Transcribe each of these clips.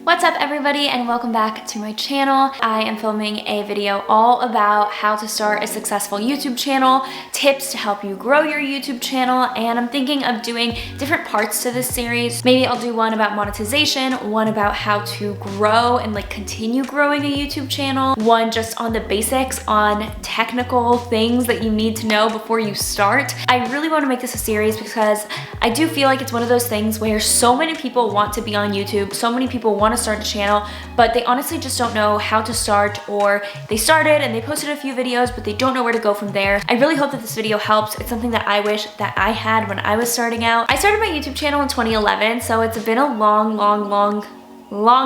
What's up everybody and welcome back to my channel. I am filming a video all about how to start a successful YouTube channel, tips to help you grow your YouTube channel, and I'm thinking of doing different parts to this series. Maybe I'll do one about monetization, one about how to grow and continue growing a YouTube channel, one just on the basics, on technical things that you need to know before you start. I really want to make this a series because I do feel like it's one of those things where so many people want to be on YouTube, so many people want to start a channel, but they honestly just don't know how to start, or they started and they posted a few videos but they don't know where to go from there. I really hope that this video helps. It's something that I wish that I had when I was starting out. I started my YouTube channel in 2011, so it's been a long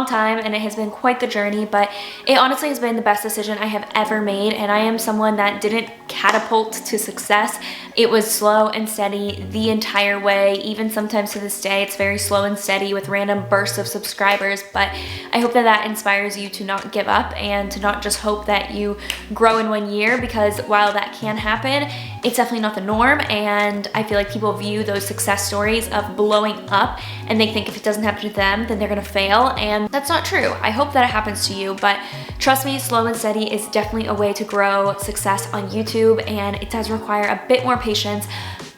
time and it has been quite the journey, but it honestly has been the best decision I have ever made, and I am someone that didn't catapult to success. It was slow and steady the entire way. Even sometimes to this day it's very slow and steady with random bursts of subscribers, but I hope that that inspires you to not give up and to not just hope that you grow in 1 year, because while that can happen, it's definitely not the norm, and I feel like people view those success stories of blowing up and they think if it doesn't happen to them then they're gonna fail, and that's not true. I hope that it happens to you, but trust me, slow and steady is definitely a way to grow success on YouTube, and it does require a bit more patience,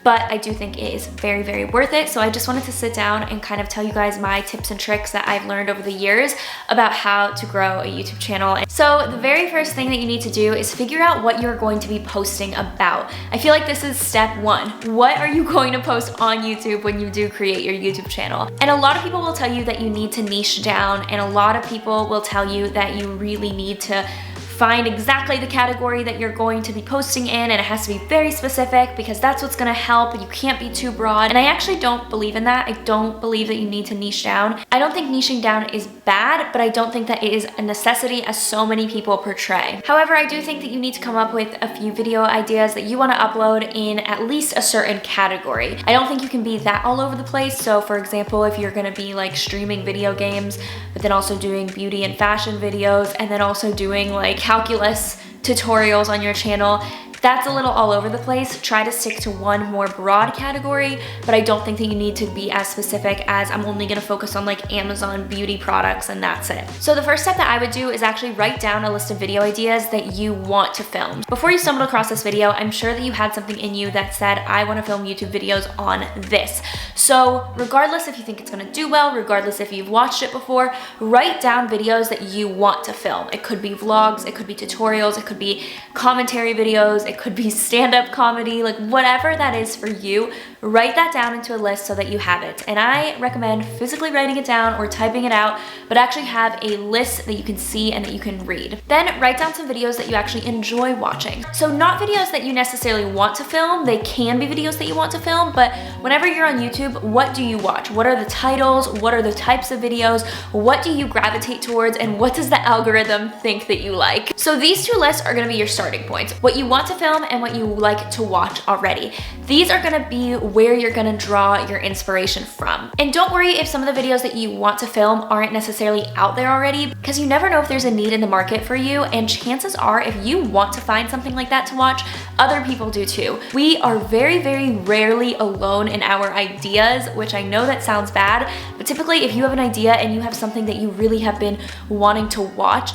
but I do think it is very, very worth it. So I just wanted to sit down and kind of tell you guys my tips and tricks that I've learned over the years about how to grow a YouTube channel. So the very first thing that you need to do is figure out what you're going to be posting about. I feel like this is step one. What are you going to post on YouTube when you do create your YouTube channel? And a lot of people will tell you that you need to niche down, and a lot of people will tell you that you really need to find exactly the category that you're going to be posting in, and it has to be very specific because that's what's gonna help. You can't be too broad, and I actually don't believe in that. I don't believe that you need to niche down. I don't think niching down is bad, but I don't think that it is a necessity as so many people portray. However, I do think that you need to come up with a few video ideas that you want to upload in at least a certain category. I don't think you can be that all over the place. So for example, if you're gonna be streaming video games, but then also doing beauty and fashion videos, and then also doing calculus tutorials on your channel, that's a little all over the place. Try to stick to one more broad category, but I don't think that you need to be as specific as I'm only gonna focus on Amazon beauty products and that's it. So the first step that I would do is actually write down a list of video ideas that you want to film. Before you stumbled across this video, I'm sure that you had something in you that said, I wanna film YouTube videos on this. So regardless if you think it's gonna do well, regardless if you've watched it before, write down videos that you want to film. It could be vlogs, it could be tutorials, it could be commentary videos, it could be stand-up comedy, whatever that is for you, write that down into a list so that you have it. And I recommend physically writing it down or typing it out, but actually have a list that you can see and that you can read. Then write down some videos that you actually enjoy watching. So not videos that you necessarily want to film, they can be videos that you want to film, but whenever you're on YouTube, what do you watch? What are the titles? What are the types of videos? What do you gravitate towards? And what does the algorithm think that you like? So these two lists are gonna be your starting points. What you want to film and what you like to watch already. These are gonna be where you're gonna draw your inspiration from. And don't worry if some of the videos that you want to film aren't necessarily out there already, because you never know if there's a need in the market for you, and chances are if you want to find something like that to watch, other people do too. We are very, very rarely alone in our ideas, which I know that sounds bad, but typically if you have an idea and you have something that you really have been wanting to watch,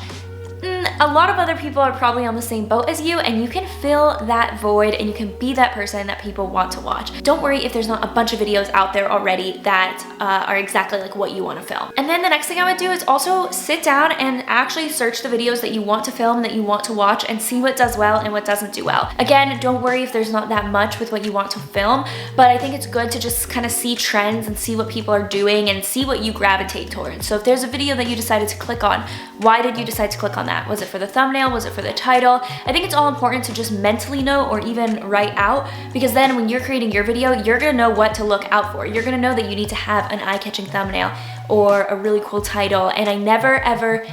a lot of other people are probably on the same boat as you, and you can fill that void and you can be that person that people want to watch. Don't worry if there's not a bunch of videos out there already that are exactly what you want to film. And then the next thing I would do is also sit down and actually search the videos that you want to film, that you want to watch, and see what does well and what doesn't do well. Again, don't worry if there's not that much with what you want to film, but I think it's good to just kind of see trends and see what people are doing and see what you gravitate towards. So if there's a video that you decided to click on, why did you decide to click on that? Was it for the thumbnail? Was it for the title? I think it's all important to just mentally know or even write out, because then when you're creating your video, you're gonna know what to look out for. You're gonna know that you need to have an eye-catching thumbnail or a really cool title. And I never, ever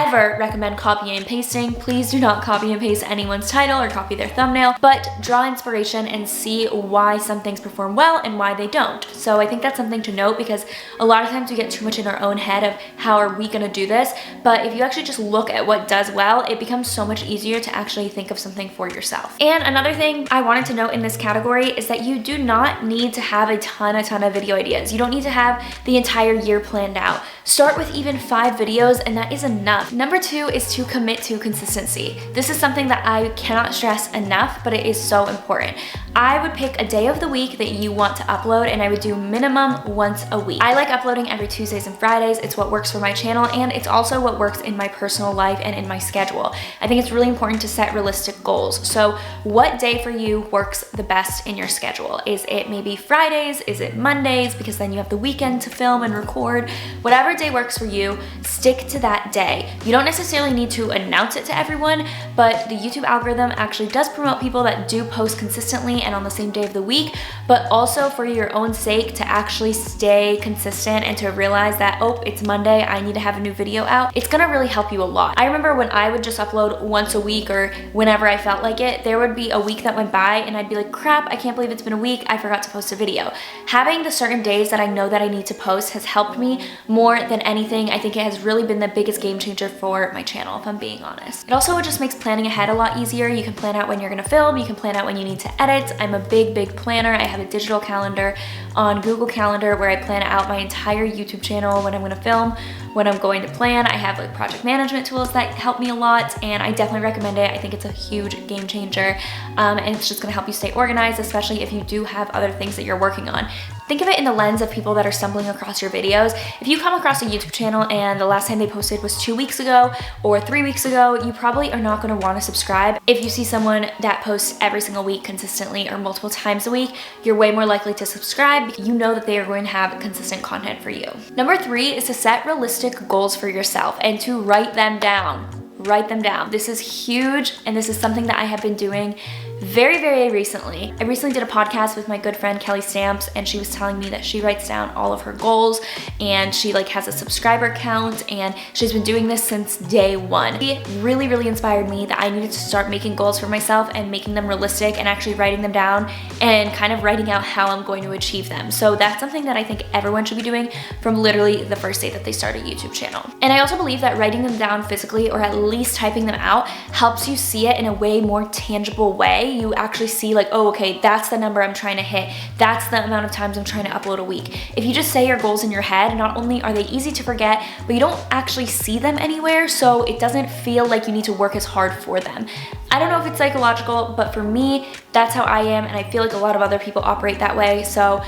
ever recommend copying and pasting. Please do not copy and paste anyone's title or copy their thumbnail, but draw inspiration and see why some things perform well and why they don't. So I think that's something to note, because a lot of times we get too much in our own head of how are we gonna do this, but if you actually just look at what does well, it becomes so much easier to actually think of something for yourself. And another thing I wanted to note in this category is that you do not need to have a ton of video ideas. You don't need to have the entire year planned out. Start with even 5 videos and that is enough. Number 2 is to commit to consistency. This is something that I cannot stress enough, but it is so important. I would pick a day of the week that you want to upload, and I would do minimum once a week. I like uploading every Tuesdays and Fridays. It's what works for my channel, and it's also what works in my personal life and in my schedule. I think it's really important to set realistic goals. So what day for you works the best in your schedule? Is it maybe Fridays? Is it Mondays? Because then you have the weekend to film and record. Whatever day works for you, stick to that day. You don't necessarily need to announce it to everyone, but the YouTube algorithm actually does promote people that do post consistently and on the same day of the week, but also for your own sake to actually stay consistent and to realize that, oh, it's Monday, I need to have a new video out. It's gonna really help you a lot. I remember when I would just upload once a week or whenever I felt like it, there would be a week that went by and I'd be like, crap, I can't believe it's been a week, I forgot to post a video. Having the certain days that I know that I need to post has helped me more than anything. I think it has really been the biggest game changer for my channel, if I'm being honest. It also just makes planning ahead a lot easier. You can plan out when you're gonna film, you can plan out when you need to edit. I'm a big planner. I have a digital calendar on Google Calendar where I plan out my entire YouTube channel, when I'm gonna film, when I'm going to plan. I have like project management tools that help me a lot, and I definitely recommend it. I think it's a huge game changer, and it's just gonna help you stay organized, especially if you do have other things that you're working on. Think of it in the lens of people that are stumbling across your videos. If you come across a YouTube channel and the last time they posted was 2 weeks ago or 3 weeks ago, you probably are not gonna wanna subscribe. If you see someone that posts every single week consistently or multiple times a week, you're way more likely to subscribe. You know that they are going to have consistent content for you. Number 3 is to set realistic goals for yourself and to write them down. Write them down. This is huge, and this is something that I have been doing very recently. I recently did a podcast with my good friend Kelly Stamps, and she was telling me that she writes down all of her goals, and she like has a subscriber count, and she's been doing this since day 1. It really inspired me that I needed to start making goals for myself and making them realistic and actually writing them down and kind of writing out how I'm going to achieve them. So that's something that I think everyone should be doing from literally the first day that they start a YouTube channel. And I also believe that writing them down physically, or at least typing them out, helps you see it in a way more tangible way. You actually see like, oh, okay, that's the number I'm trying to hit. That's the amount of times I'm trying to upload a week. If you just say your goals in your head, not only are they easy to forget, but you don't actually see them anywhere, so it doesn't feel like you need to work as hard for them. I don't know if it's psychological, but for me, that's how I am, and I feel like a lot of other people operate that way. So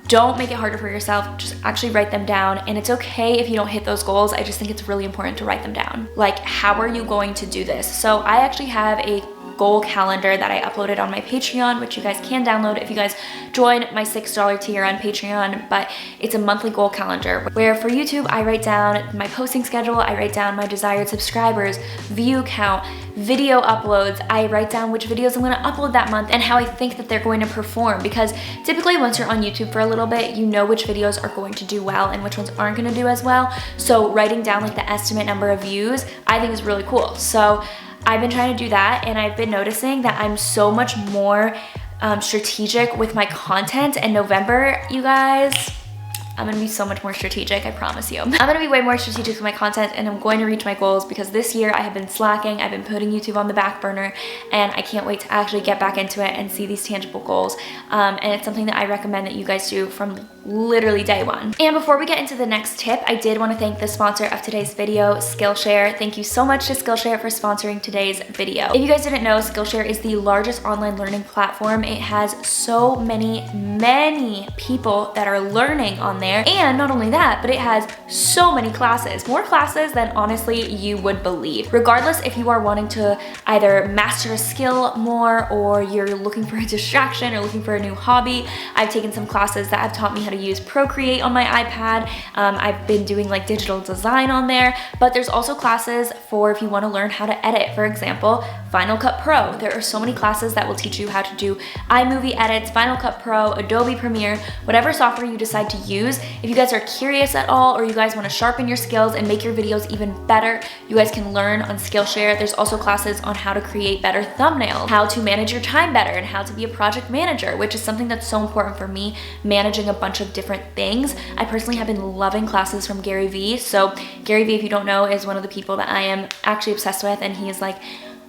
don't make it harder for yourself, just actually write them down. And it's okay if you don't hit those goals. I just think it's really important to write them down. Like, how are you going to do this? So I actually have a goal calendar that I uploaded on my Patreon, which you guys can download if you guys join my $6 tier on Patreon, but it's a monthly goal calendar where for YouTube, I write down my posting schedule, I write down my desired subscribers, view count, video uploads, I write down which videos I'm gonna upload that month and how I think that they're going to perform, because typically once you're on YouTube for a little bit, you know which videos are going to do well and which ones aren't gonna do as well. So writing down like the estimate number of views, I think is really cool. So I've been trying to do that, and I've been noticing that I'm so much more strategic with my content. In November, you guys, I'm gonna be so much more strategic, I promise you. I'm gonna be way more strategic with my content, and I'm going to reach my goals, because this year I have been slacking. I've been putting YouTube on the back burner, and I can't wait to actually get back into it and see these tangible goals. And it's something that I recommend that you guys do from literally day 1. And before we get into the next tip, I did want to thank the sponsor of today's video, Skillshare. Thank you so much to Skillshare for sponsoring today's video. If you guys didn't know, Skillshare is the largest online learning platform. It has so many people that are learning on there. And not only that, but it has so many classes, more classes than honestly you would believe. Regardless if you are wanting to either master a skill more, or you're looking for a distraction or looking for a new hobby, I've taken some classes that have taught me how to use Procreate on my iPad. I've been doing like digital design on there, but there's also classes for if you want to learn how to edit. For example, Final Cut Pro. There are so many classes that will teach you how to do iMovie edits, Final Cut Pro, Adobe Premiere, whatever software you decide to use. use. If you guys are curious at all, or you guys want to sharpen your skills and make your videos even better, you guys can learn on Skillshare. There's also classes on how to create better thumbnails, how to manage your time better, and how to be a project manager, which is something that's so important for me, managing a bunch of different things. I personally have been loving classes from Gary Vee. So Gary Vee, if you don't know, is one of the people that I am actually obsessed with, and he is like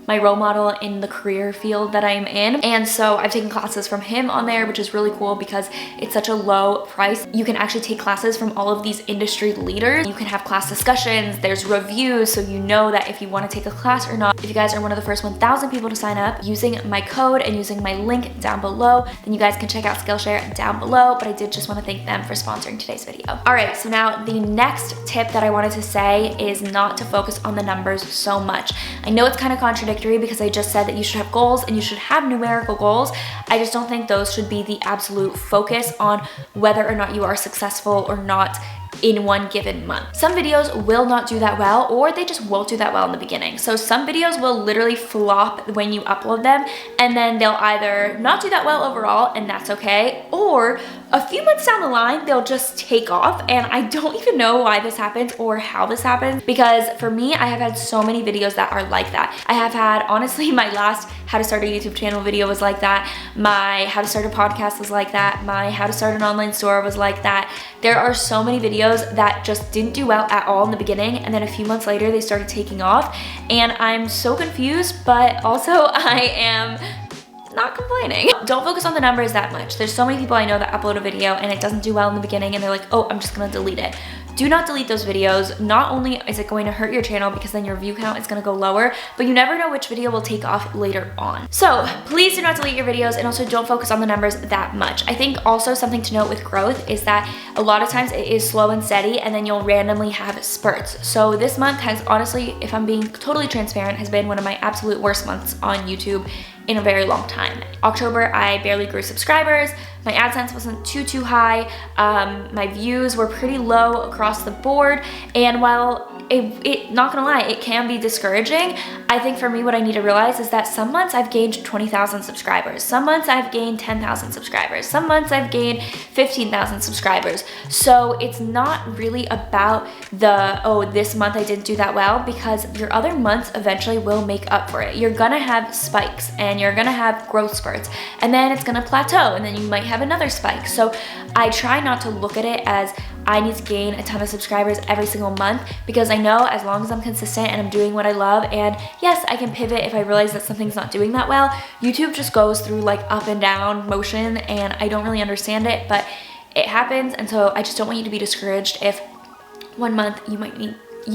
my role model in the career field that I am in. And so I've taken classes from him on there, which is really cool because it's such a low price. You can actually take classes from all of these industry leaders. You can have class discussions, there's reviews, so you know that if you want to take a class or not. If you guys are one of the first 1,000 people to sign up using my code and using my link down below, then you guys can check out Skillshare down below. But I did just want to thank them for sponsoring today's video. All right, so now the next tip that I wanted to say is not to focus on the numbers so much. I know it's kind of contradictory because I just said that you should have goals and you should have numerical goals. I just don't think those should be the absolute focus on whether or not you are successful or not in one given month. Some videos will not do that well, or they just won't do that well in the beginning. So some videos will literally flop when you upload them, and then they'll either not do that well overall, and that's okay, or a few months down the line, they'll just take off. And I don't even know why this happens or how this happens, because for me, I have had so many videos that are like that. I have had, honestly, my last how to start a YouTube channel video was like that. My how to start a podcast was like that. My how to start an online store was like that. There are so many videos that just didn't do well at all in the beginning, and then a few months later they started taking off, and I'm so confused, but also I am not complaining. Don't focus on the numbers that much. There's so many people I know that upload a video and it doesn't do well in the beginning and they're like, oh, I'm just gonna delete it. Do not delete those videos. Not only is it going to hurt your channel because then your view count is gonna go lower, but you never know which video will take off later on. So please do not delete your videos, and also don't focus on the numbers that much. I think also something to note with growth is that a lot of times it is slow and steady, and then you'll randomly have spurts. So this month has honestly, if I'm being totally transparent, has been one of my absolute worst months on YouTube in a very long time. October, I barely grew subscribers. My AdSense wasn't too high. My views were pretty low across the board. And while not gonna lie, it can be discouraging, I think for me, what I need to realize is that some months I've gained 20,000 subscribers. Some months I've gained 10,000 subscribers. Some months I've gained 15,000 subscribers. So it's not really about the, oh, this month I didn't do that well, because your other months eventually will make up for it. You're gonna have spikes and you're gonna have growth spurts, and then it's gonna plateau, and then you might have another spike. So I try not to look at it as I need to gain a ton of subscribers every single month, because I know as long as I'm consistent and I'm doing what I love, and yes, I can pivot if I realize that something's not doing that well. YouTube just goes through like up and down motion, and I don't really understand it, but it happens. And so I just don't want you to be discouraged if one month you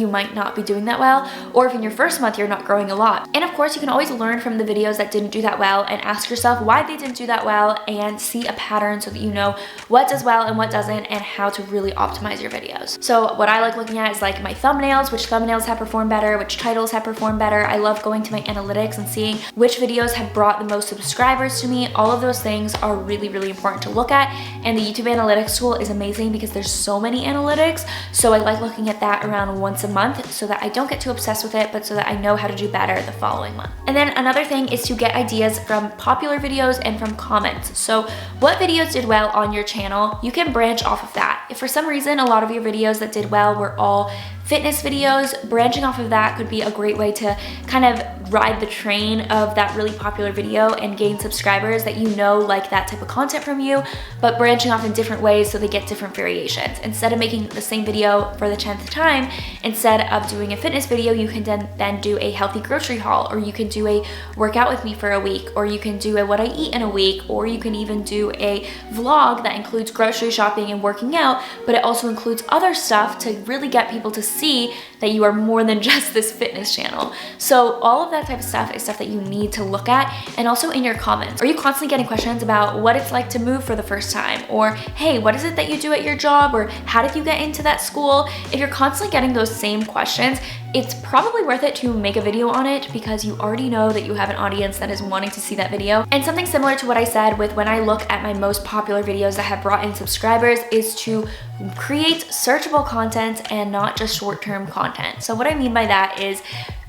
might not be doing that well, or if in your first month you're not growing a lot. And of course, you can always learn from the videos that didn't do that well and ask yourself why they didn't do that well, and see a pattern so that you know what does well and what doesn't, and how to really optimize your videos. So what I like looking at is like my thumbnails, which thumbnails have performed better, which titles have performed better. I love going to my analytics and seeing which videos have brought the most subscribers to me. All of those things are really important to look at, and the YouTube analytics tool is amazing because there's so many analytics. So I like looking at that around once a month, so that I don't get too obsessed with it, but so that I know how to do better the following month. And then another thing is to get ideas from popular videos and from comments. So what videos did well on your channel, you can branch off of that. If for some reason a lot of your videos that did well were all fitness videos, branching off of that could be a great way to kind of ride the train of that really popular video and gain subscribers that you know like that type of content from you, but branching off in different ways so they get different variations. Instead of making the same video for the 10th time, instead of doing a fitness video, you can then do a healthy grocery haul, or you can do a workout with me for a week, or you can do a what I eat in a week, or you can even do a vlog that includes grocery shopping and working out, but it also includes other stuff to really get people to see that you are more than just this fitness channel. So all of that type of stuff is stuff that you need to look at. And also in your comments, are you constantly getting questions about what it's like to move for the first time? Or, hey, what is it that you do at your job? Or how did you get into that school? If you're constantly getting those same questions, it's probably worth it to make a video on it, because you already know that you have an audience that is wanting to see that video. And something similar to what I said with when I look at my most popular videos that have brought in subscribers is to create searchable content and not just short-term content. So what I mean by that is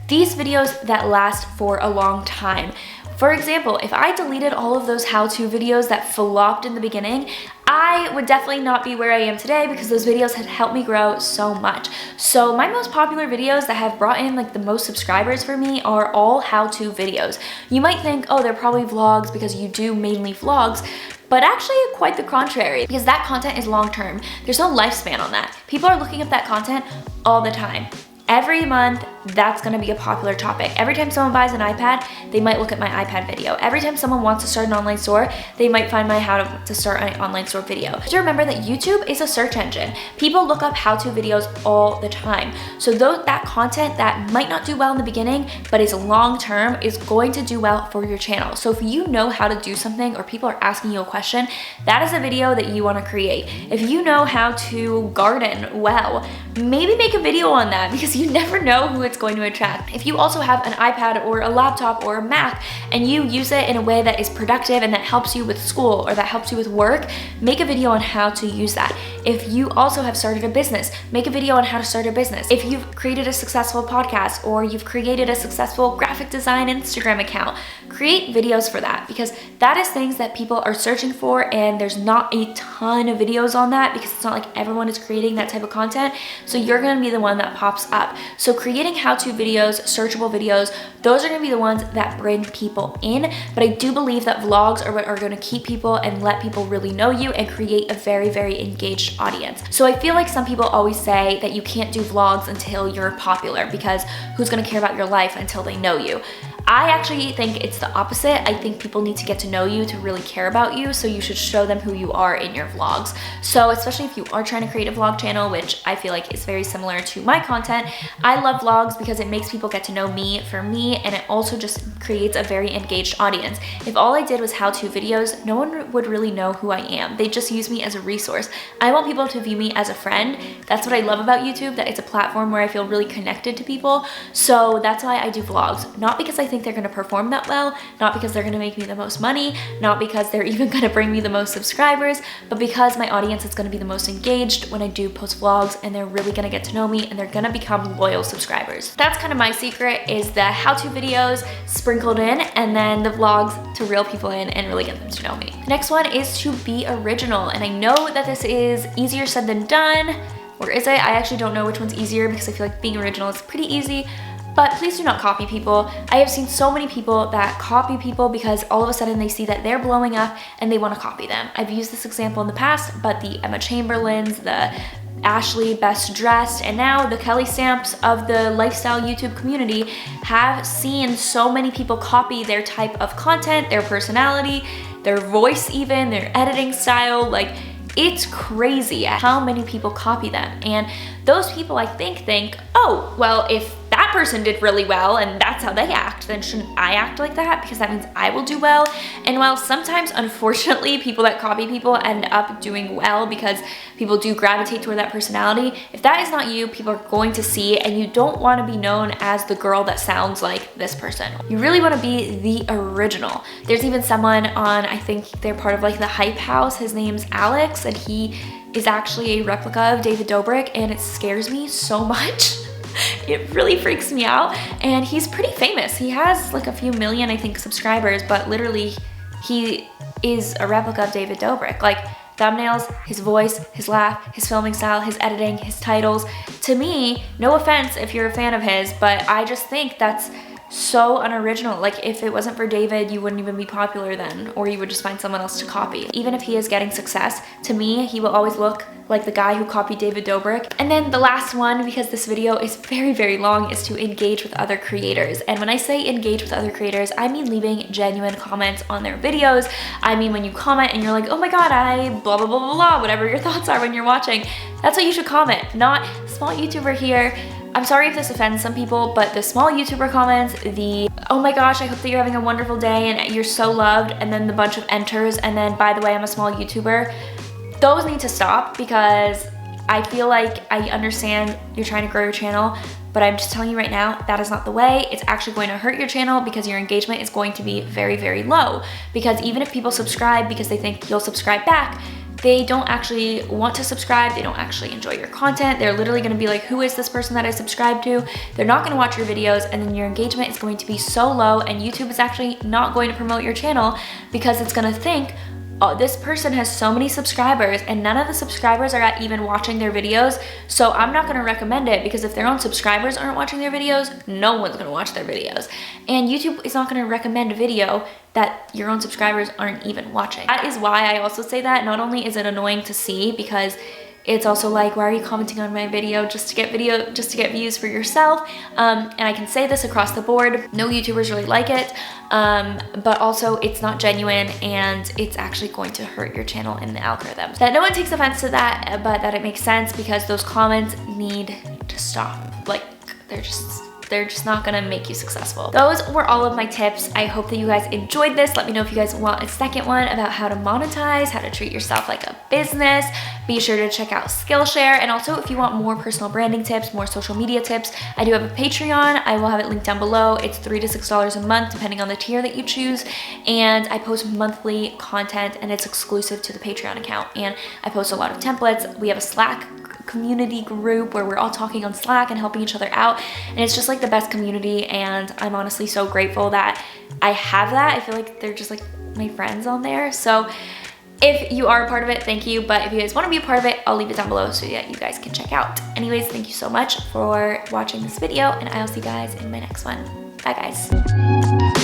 these videos that last for a long time. For example, if I deleted all of those how-to videos that flopped in the beginning, I would definitely not be where I am today because those videos had helped me grow so much. So my most popular videos that have brought in like the most subscribers for me are all how-to videos. You might think, oh, they're probably vlogs because you do mainly vlogs, but actually quite the contrary, because that content is long-term. There's no lifespan on that. People are looking up that content all the time. Every month, that's gonna be a popular topic. Every time someone buys an iPad, they might look at my iPad video. Every time someone wants to start an online store, they might find my how to start an online store video. Just remember that YouTube is a search engine. People look up how-to videos all the time. So that content that might not do well in the beginning, but is long-term, is going to do well for your channel. So if you know how to do something or people are asking you a question, that is a video that you wanna create. If you know how to garden well, maybe make a video on that because you never know who it's going to attract. If you also have an iPad or a laptop or a Mac and you use it in a way that is productive and that helps you with school or that helps you with work, make a video on how to use that. If you also have started a business, make a video on how to start a business. If you've created a successful podcast or you've created a successful graphic design Instagram account, create videos for that because that is things that people are searching for, and there's not a ton of videos on that because it's not like everyone is creating that type of content. So you're gonna be the one that pops up. So creating how-to videos, searchable videos, those are gonna be the ones that bring people in. But I do believe that vlogs are what are gonna keep people and let people really know you and create a very, very engaged audience. So I feel like some people always say that you can't do vlogs until you're popular because who's gonna care about your life until they know you? I actually think it's the opposite. I think people need to get to know you to really care about you, so you should show them who you are in your vlogs. So especially if you are trying to create a vlog channel, which I feel like is very similar to my content, I love vlogs because it makes people get to know me for me, and it also just creates a very engaged audience. If all I did was how-to videos, no one would really know who I am. They just use me as a resource. I want people to view me as a friend. That's what I love about YouTube, that it's a platform where I feel really connected to people. So that's why I do vlogs. Not because I think they're gonna perform that well, not because they're gonna make me the most money, not because they're even gonna bring me the most subscribers, but because my audience is gonna be the most engaged when I do post vlogs, and they're really gonna get to know me and they're gonna become loyal subscribers. That's kind of my secret, is the how-to videos sprinkled in and then the vlogs to reel people in and really get them to know me. The next one is to be original, and I know that this is easier said than done, or is it? I actually don't know which one's easier because I feel like being original is pretty easy. But please do not copy people. I have seen so many people that copy people because all of a sudden they see that they're blowing up and they want to copy them. I've used this example in the past, but the Emma Chamberlains, the Ashley Best Dressed, and now the Kelly Stamps of the lifestyle YouTube community have seen so many people copy their type of content, their personality, their voice even, their editing style. Like, it's crazy how many people copy them. And those people, I think, oh, well, if that person did really well and that's how they act, then shouldn't I act like that? Because that means I will do well. And while sometimes, unfortunately, people that copy people end up doing well because people do gravitate toward that personality, if that is not you, people are going to see, and you don't want to be known as the girl that sounds like this person. You really want to be the original. There's even someone on, I think they're part of like the Hype House, his name's Alex, and he is actually a replica of David Dobrik, and it scares me so much. It really freaks me out, and he's pretty famous. He has like a few million, I think, subscribers, but literally he is a replica of David Dobrik. Like, thumbnails, his voice, his laugh, his filming style, his editing, his titles. To me, no offense if you're a fan of his, but I just think that's so unoriginal. Like, if it wasn't for David, you wouldn't even be popular then, or you would just find someone else to copy. Even if he is getting success, to me, he will always look like the guy who copied David Dobrik. And then the last one, because this video is very, very long, is to engage with other creators. And when I say engage with other creators, I mean leaving genuine comments on their videos. I mean when you comment and you're like, oh my god, I blah, blah, blah, blah, blah, whatever your thoughts are when you're watching. That's what you should comment, not small YouTuber here. I'm sorry if this offends some people, but the small YouTuber comments, the, oh my gosh, I hope that you're having a wonderful day and you're so loved, and then the bunch of enters, and then, by the way, I'm a small YouTuber, those need to stop, because I feel like I understand you're trying to grow your channel, but I'm just telling you right now, that is not the way. It's actually going to hurt your channel because your engagement is going to be very, very low. Because even if people subscribe because they think you'll subscribe back, they don't actually want to subscribe, they don't actually enjoy your content. They're literally gonna be like, who is this person that I subscribe to? They're not gonna watch your videos, and then your engagement is going to be so low, and YouTube is actually not going to promote your channel because it's gonna think, oh, this person has so many subscribers and none of the subscribers are even watching their videos, so I'm not gonna recommend it, because if their own subscribers aren't watching their videos, no one's gonna watch their videos. And YouTube is not gonna recommend a video that your own subscribers aren't even watching. That is why I also say that. Not only is it annoying to see, because it's also like, why are you commenting on my video just to get views for yourself? And I can say this across the board, no YouTubers really like it, but also it's not genuine and it's actually going to hurt your channel in the algorithm. That no one takes offense to that, but that it makes sense, because those comments need to stop. Like, they're just not gonna make you successful. Those were all of my tips. I hope that you guys enjoyed this. Let me know if you guys want a second one about how to monetize, how to treat yourself like a business. Be sure to check out Skillshare. And also, if you want more personal branding tips, more social media tips, I do have a Patreon. I will have it linked down below. It's $3 to $6 a month, depending on the tier that you choose. And I post monthly content, and it's exclusive to the Patreon account. And I post a lot of templates. We have a Slack community group where we're all talking on Slack and helping each other out, and it's just like the best community, and I'm honestly so grateful that I have that. I feel like they're just like my friends on there. So if you are a part of it, thank you, but if you guys want to be a part of it, I'll leave it down below so that you guys can check out. Anyways, thank you so much for watching this video, and I'll see you guys in my next one. Bye guys.